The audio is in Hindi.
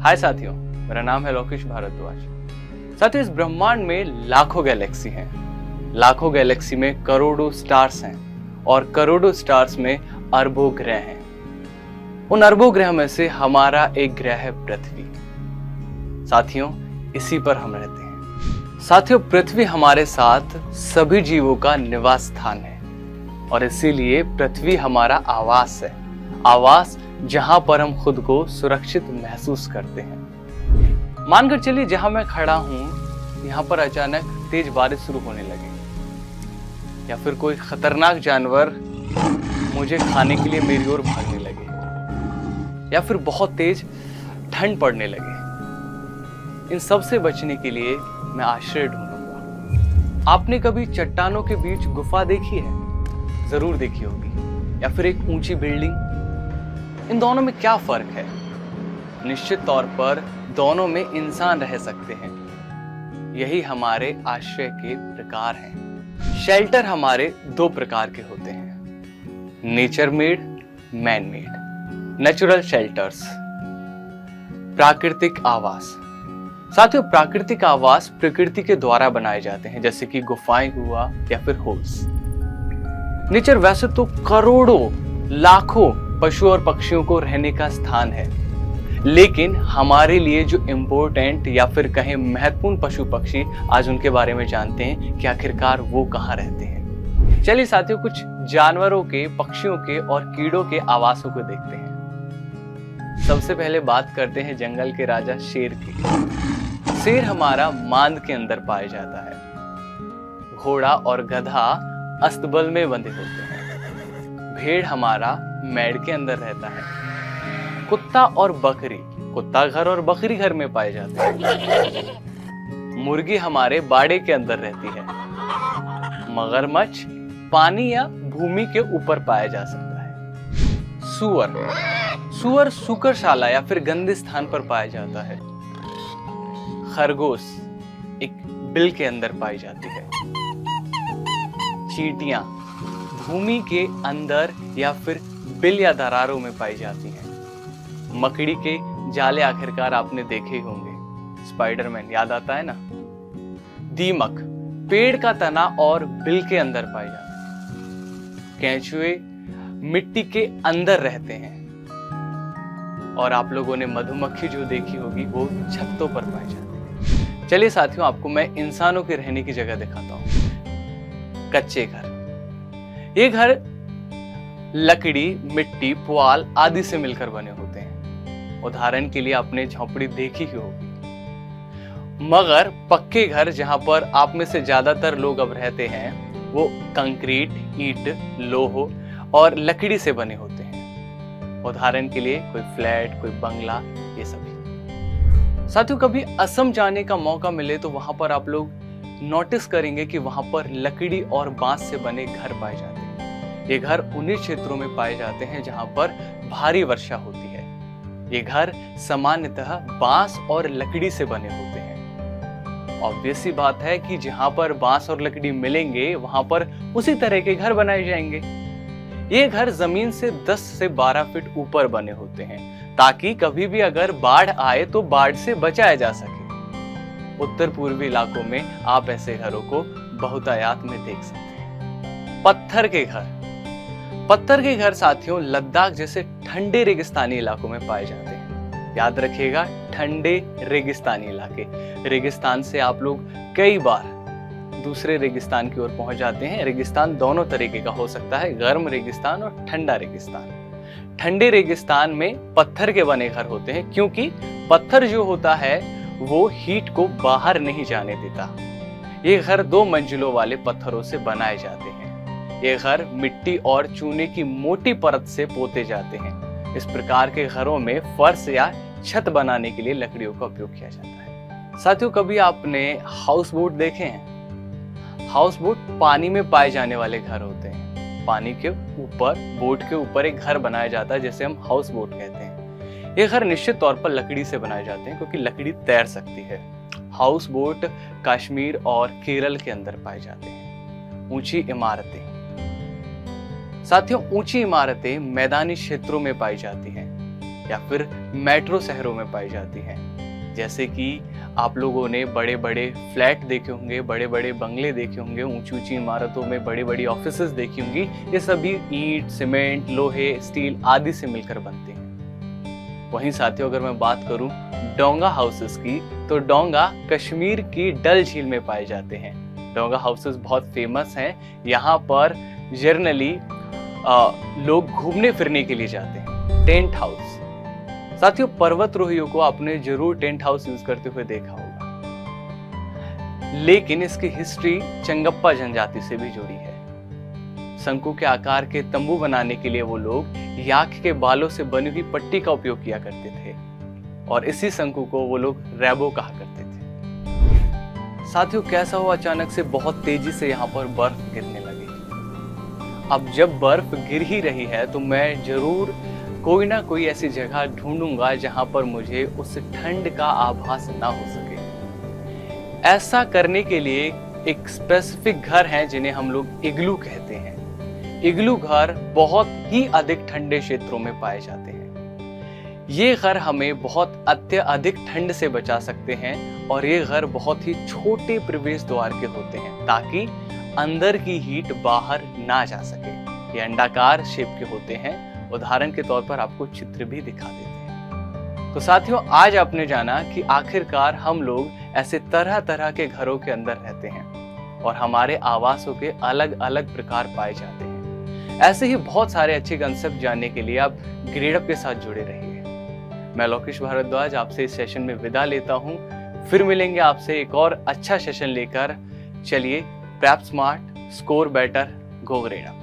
हाय साथियों, मेरा नाम है लोकेश भारद्वाज। साथियों, इस ब्रह्मांड में लाखों गैलेक्सी हैं। लाखों गैलेक्सी में करोड़ों स्टार्स हैं और करोड़ों स्टार्स में अरबों ग्रह हैं। उन अरबों ग्रह में से हमारा एक ग्रह है पृथ्वी। साथियों, इसी पर हम रहते हैं। साथियों, पृथ्वी हमारे साथ सभी जीवों का निवास स्थान है और इसीलिए पृथ्वी हमारा आवास है। आवास जहां पर हम खुद को सुरक्षित महसूस करते हैं। मानकर चलिए, जहां मैं खड़ा हूं यहाँ पर अचानक तेज बारिश शुरू होने लगे, या फिर कोई खतरनाक जानवर मुझे खाने के लिए मेरी ओर भागने लगे, या फिर बहुत तेज ठंड पड़ने लगे। इन सब से बचने के लिए मैं आश्रय ढूंढूंगा। आपने कभी चट्टानों के बीच गुफा देखी है? जरूर देखी होगी। या फिर एक ऊंची बिल्डिंग? इन दोनों में क्या फर्क है? निश्चित तौर पर दोनों में इंसान रह सकते हैं। यही हमारे आश्रय के प्रकार हैं। शेल्टर हमारे दो प्रकार के होते हैं, nature made, man made. Natural shelters, प्राकृतिक आवास। साथियों, प्राकृतिक आवास प्रकृति के द्वारा बनाए जाते हैं, जैसे कि गुफाएं हुआ या फिर होल्स। नेचर वैसे तो करोड़ों लाखों पशु और पक्षियों को रहने का स्थान है, लेकिन हमारे लिए जो इम्पोर्टेंट या फिर कहें महत्वपूर्ण पशु पक्षी, आज उनके बारे में जानते हैं कि आखिरकार वो कहाँ रहते हैं। चलिए साथियों, कुछ जानवरों के, पक्षियों के और कीड़ों के आवासों को देखते हैं। सबसे पहले बात करते हैं जंगल के राजा शेर की। शेर हमारा मांद के अंदर पाया जाता है। घोड़ा और गधा अस्तबल में बंधे होते हैं। भेड़ हमारा मेड़ के अंदर रहता है। कुत्ता और बकरी, कुत्ता घर और बकरी घर में पाए जाते हैं। मुर्गी हमारे बाड़े के अंदर रहती है। मगरमच्छ पानी या भूमि के ऊपर पाया जा सकता है। सुअर सूकरशाला या फिर गंदे स्थान पर पाया जाता है। खरगोश एक बिल के अंदर पाई जाती है। चींटियां भूमि के अंदर या फिर बिल या दरारों में पाई जाती हैं। मकड़ी के जाले आखिरकार आपने देखे ही होंगे, स्पाइडरमैन याद आता है ना। दीमक पेड़ का तना और बिल के अंदर पाए जाते हैं। केंचुए मिट्टी के अंदर रहते हैं। और आप लोगों ने मधुमक्खी जो देखी होगी वो छत्तों पर पाई जाती है। चलिए साथियों, आपको मैं इंसानों के रहने की जगह दिखाता हूं। कच्चे घर। ये घर लकड़ी, मिट्टी, पुआल आदि से मिलकर बने होते हैं। उदाहरण के लिए आपने झोपड़ी देखी ही होगी। मगर पक्के घर, जहां पर आप में से ज्यादातर लोग अब रहते हैं, वो कंक्रीट, ईंट, लोह और लकड़ी से बने होते हैं। उदाहरण के लिए कोई फ्लैट, कोई बंगला, ये सभी। साथियों, कभी असम जाने का मौका मिले तो वहां पर आप लोग नोटिस करेंगे कि वहां पर लकड़ी और बांस से बने घर पाए जाते हैं। ये घर उन्हीं क्षेत्रों में पाए जाते हैं जहां पर भारी वर्षा होती है। ये घर सामान्यतः बांस और लकड़ी से बने होते हैं। ऑब्वियस सी बात है कि जहां पर बांस और लकड़ी मिलेंगे वहां पर उसी तरह के घर बनाए जाएंगे। ये घर जमीन से 10 से 12 फीट ऊपर बने होते हैं, ताकि कभी भी अगर बाढ़ आए तो बाढ़ से बचाया जा सके। उत्तर पूर्वी इलाकों में आप ऐसे घरों को बहुतायत में देख सकते हैं। पत्थर के घर। पत्थर के घर साथियों लद्दाख जैसे ठंडे रेगिस्तानी इलाकों में पाए जाते हैं। याद रखिएगा, ठंडे रेगिस्तानी इलाके। रेगिस्तान से आप लोग कई बार दूसरे रेगिस्तान की ओर पहुंच जाते हैं। रेगिस्तान दोनों तरीके का हो सकता है, गर्म रेगिस्तान और ठंडा रेगिस्तान। ठंडे रेगिस्तान में पत्थर के बने घर होते हैं, क्योंकि पत्थर जो होता है वो हीट को बाहर नहीं जाने देता। ये घर 2 मंजिलों वाले पत्थरों से बनाए जाते हैं। ये घर मिट्टी और चूने की मोटी परत से पोते जाते हैं। इस प्रकार के घरों में फर्श या छत बनाने के लिए लकड़ियों का उपयोग किया जाता है। साथियों, कभी आपने हाउस बोट देखे हैं? हाउस बोट पानी में पाए जाने वाले घर होते हैं। पानी के ऊपर, बोट के ऊपर एक घर बनाया जाता है, जिसे हम हाउस बोट कहते हैं। ये घर निश्चित तौर पर लकड़ी से बनाए जाते हैं, क्योंकि लकड़ी तैर सकती है। हाउस बोट कश्मीर और केरल के अंदर पाए जाते हैं। ऊंची इमारतें। साथियों, ऊंची इमारतें मैदानी क्षेत्रों में पाई जाती हैं। या फिर मेट्रो शहरों में पाई जाती हैं। जैसे कि आप लोगों ने बड़े बड़े फ्लैट देखे होंगे, बड़े बड़े बंगले देखे होंगे, ऊंची ऊंची इमारतों में बड़ी बड़ी ऑफिसेज देखी होंगी। ये सभी ईंट, सीमेंट, लोहे, स्टील आदि से मिलकर बनते हैं। वहीं साथियों, अगर मैं बात करूं डोंगा हाउसेस की, तो डोंगा कश्मीर की डल झील में पाए जाते हैं। डोंगा हाउसेस बहुत फेमस हैं। यहाँ पर जर्नली लोग घूमने फिरने के लिए जाते हैं। टेंट हाउस साथियों, पर्वतरोहियों को आपने जरूर टेंट हाउस यूज करते हुए देखा होगा, लेकिन इसकी हिस्ट्री चंगप्पा जनजाति से भी जुड़ी है। शंकु के आकार के तंबू बनाने के लिए वो लोग याक के बालों से बनी हुई पट्टी का उपयोग किया करते थे और इसी शंकु को वो लोग रैबो कहा करते थे। साथियों, कैसा हुआ अचानक से बहुत तेजी से यहाँ पर बर्फ गिरने लगी। अब जब बर्फ गिर ही रही है तो मैं जरूर कोई ना कोई ऐसी जगह ढूंढूंगा जहां पर मुझे उस ठंड का आभास ना हो सके। ऐसा करने के लिए एक स्पेसिफिक घर है जिन्हें हम लोग इग्लू कहते हैं। इग्लू घर बहुत ही अधिक ठंडे क्षेत्रों में पाए जाते हैं। ये घर हमें बहुत अत्यधिक ठंड से बचा सकते हैं और ये घर बहुत ही छोटे प्रवेश द्वार के होते हैं ताकि अंदर की हीट बाहर ना जा सके। ये अंडाकार शेप के होते हैं। उदाहरण के तौर पर आपको चित्र भी दिखा देते हैं। तो साथियों, आज आपने जाना कि आखिरकार हम लोग ऐसे तरह तरह के घरों के अंदर रहते हैं और हमारे आवासों के अलग अलग प्रकार पाए जाते हैं। ऐसे ही बहुत सारे अच्छे कंसेप्ट जानने के लिए आप ग्रेडअप के साथ जुड़े रहिए। मैं लोकेश भारद्वाज आपसे इस सेशन में विदा लेता हूं। फिर मिलेंगे आपसे एक और अच्छा सेशन लेकर। चलिए, प्रैप स्मार्ट, स्कोर बेटर, गो ग्रेडअप।